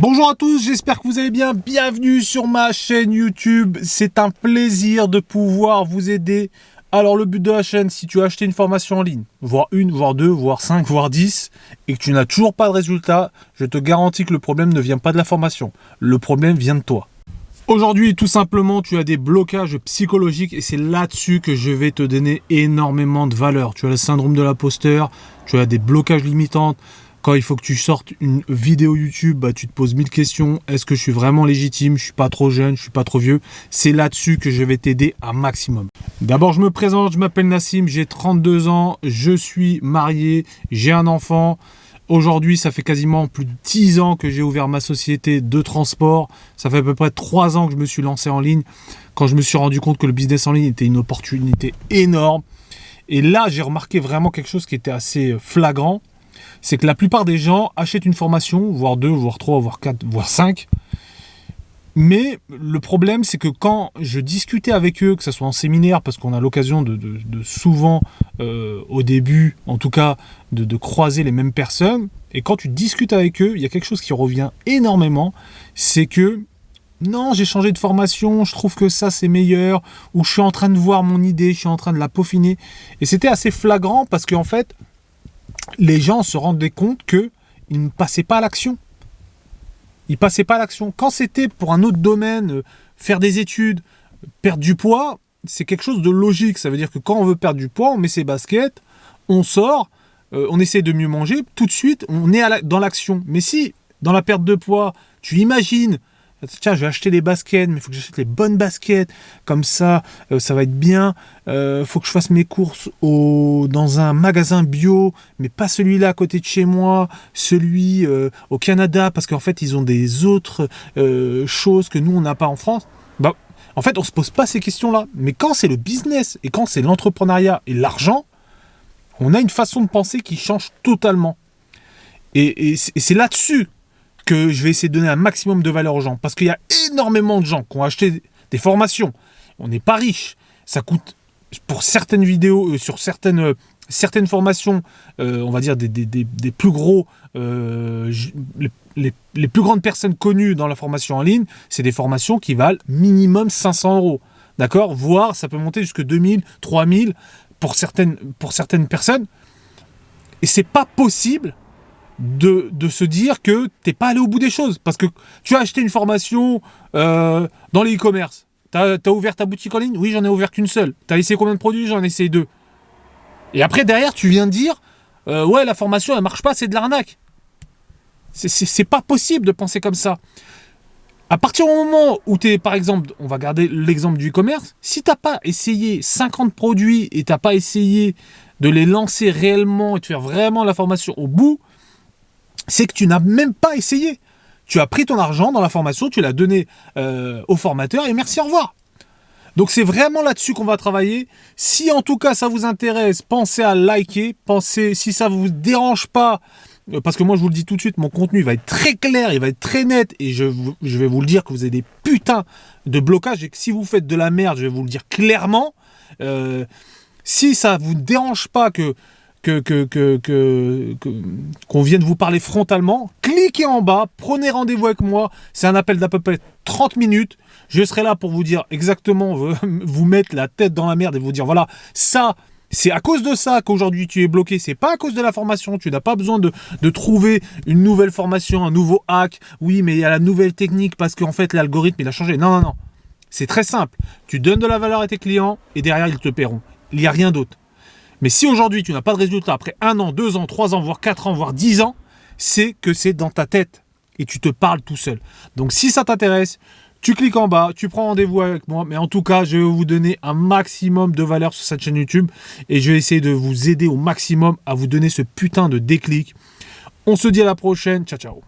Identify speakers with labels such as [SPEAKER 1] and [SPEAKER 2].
[SPEAKER 1] Bonjour à tous, j'espère que vous allez bien. Bienvenue sur ma chaîne YouTube. C'est un plaisir de pouvoir vous aider. Alors le but de la chaîne, si tu as acheté une formation en ligne, voire une, voire deux, voire 5, voire 10, et que tu n'as toujours pas de résultat, je te garantis que le problème ne vient pas de la formation. Le problème vient de toi. Aujourd'hui, tout simplement, tu as des blocages psychologiques et c'est là-dessus que je vais te donner énormément de valeur. Tu as le syndrome de l'imposteur, tu as des blocages limitants. Quand il faut que tu sortes une vidéo YouTube, tu te poses 1000 questions. Est-ce que je suis vraiment légitime? Je suis pas trop jeune, je suis pas trop vieux. C'est là-dessus que je vais t'aider un maximum. D'abord, je me présente, je m'appelle Nassim, j'ai 32 ans, je suis marié, j'ai un enfant. Aujourd'hui, ça fait quasiment plus de 10 ans que j'ai ouvert ma société de transport. Ça fait à peu près 3 ans que je me suis lancé en ligne. Quand je me suis rendu compte que le business en ligne était une opportunité énorme. Et là, j'ai remarqué vraiment quelque chose qui était assez flagrant. C'est que la plupart des gens achètent une formation, voire 2, voire 3, voire 4, voire 5. Mais le problème, c'est que quand je discutais avec eux, que ce soit en séminaire, parce qu'on a l'occasion de souvent, au début, en tout cas, de croiser les mêmes personnes, et quand tu discutes avec eux, il y a quelque chose qui revient énormément, c'est que non, j'ai changé de formation, je trouve que ça c'est meilleur, ou je suis en train de voir mon idée, je suis en train de la peaufiner. Et c'était assez flagrant parce qu'en fait, les gens se rendaient compte qu'ils ne passaient pas à l'action. Ils ne passaient pas à l'action. Quand c'était pour un autre domaine, faire des études, perdre du poids, c'est quelque chose de logique. Ça veut dire que quand on veut perdre du poids, on met ses baskets, on sort, on essaie de mieux manger, tout de suite, on est dans l'action. Mais si, dans la perte de poids, tu imagines, tiens, je vais acheter des baskets, mais il faut que j'achète les bonnes baskets. Comme ça, ça va être bien. Faut que je fasse mes courses dans un magasin bio, mais pas celui-là à côté de chez moi, celui au Canada, parce qu'en fait, ils ont des autres choses que nous, on n'a pas en France. En fait, on ne se pose pas ces questions-là. Mais quand c'est le business et quand c'est l'entrepreneuriat et l'argent, on a une façon de penser qui change totalement. Et c'est là-dessus que je vais essayer de donner un maximum de valeur aux gens. Parce qu'il y a énormément de gens qui ont acheté des formations. On n'est pas riche. Ça coûte, pour certaines vidéos, sur certaines formations, on va dire des plus gros, les plus grandes personnes connues dans la formation en ligne, c'est des formations qui valent minimum 500 €. D'accord? Voire, ça peut monter jusqu'à 2000, 3000 pour certaines personnes. Et c'est pas possible de se dire que t'es pas allé au bout des choses. Parce que tu as acheté une formation dans les e-commerce. T'as ouvert ta boutique en ligne? Oui, j'en ai ouvert qu'une seule. T'as essayé combien de produits? J'en ai essayé 2. Et après, derrière, tu viens de dire ouais, la formation, elle marche pas, c'est de l'arnaque. C'est pas possible de penser comme ça. À partir du moment où tu es, par exemple, on va garder l'exemple du e-commerce, si t'as pas essayé 50 produits et t'as pas essayé de les lancer réellement et de faire vraiment la formation au bout, c'est que tu n'as même pas essayé. Tu as pris ton argent dans la formation, tu l'as donné au formateur et merci, au revoir. Donc c'est vraiment là-dessus qu'on va travailler. Si en tout cas ça vous intéresse, pensez à liker, si ça ne vous dérange pas, parce que moi je vous le dis tout de suite, mon contenu va être très clair, il va être très net et je vais vous le dire que vous avez des putains de blocages et que si vous faites de la merde, je vais vous le dire clairement. Si ça ne vous dérange pas qu'on vienne vous parler frontalement, cliquez en bas, prenez rendez-vous avec moi, c'est un appel d'à peu près 30 minutes, je serai là pour vous dire exactement, vous mettre la tête dans la merde et vous dire voilà, ça, c'est à cause de ça qu'aujourd'hui tu es bloqué, c'est pas à cause de la formation, tu n'as pas besoin de trouver une nouvelle formation, un nouveau hack, oui mais il y a la nouvelle technique parce qu'en fait l'algorithme il a changé, non, c'est très simple, tu donnes de la valeur à tes clients et derrière ils te paieront, il n'y a rien d'autre. Mais si aujourd'hui tu n'as pas de résultat après 1 an, 2 ans, 3 ans, voire 4 ans, voire 10 ans, c'est que c'est dans ta tête et tu te parles tout seul. Donc si ça t'intéresse, tu cliques en bas, tu prends rendez-vous avec moi. Mais en tout cas, je vais vous donner un maximum de valeur sur cette chaîne YouTube et je vais essayer de vous aider au maximum à vous donner ce putain de déclic. On se dit à la prochaine. Ciao, ciao.